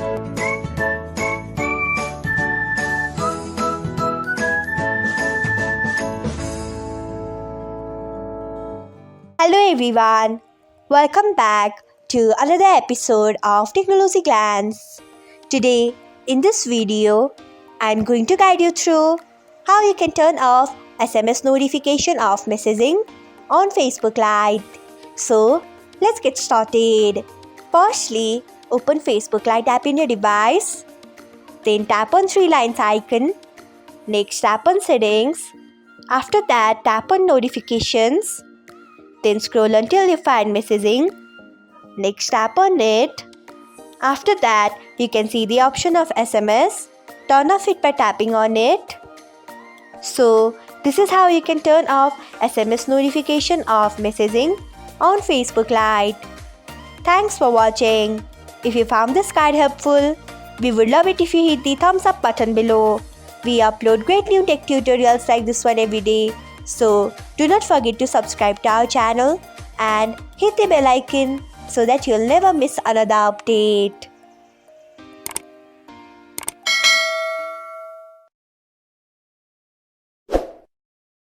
Hello everyone, welcome back to another episode of Technologyglance. Today, in this video, I'm going to guide you through how you can turn off SMS notification of messaging on Facebook Lite. So, let's get started. Firstly, open Facebook Lite app in your device. Then tap on three lines icon. Next, tap on settings. After that, tap on notifications. Then scroll until you find messaging. Next, tap on it. After that, you can see the option of SMS. Turn off it by tapping on it. So, this is how you can turn off SMS notification of messaging on Facebook Lite. Thanks for watching. If you found this guide helpful, we would love it if you hit the thumbs up button below. We upload great new tech tutorials like this one every day. So, do not forget to subscribe to our channel and hit the bell icon so that you'll never miss another update.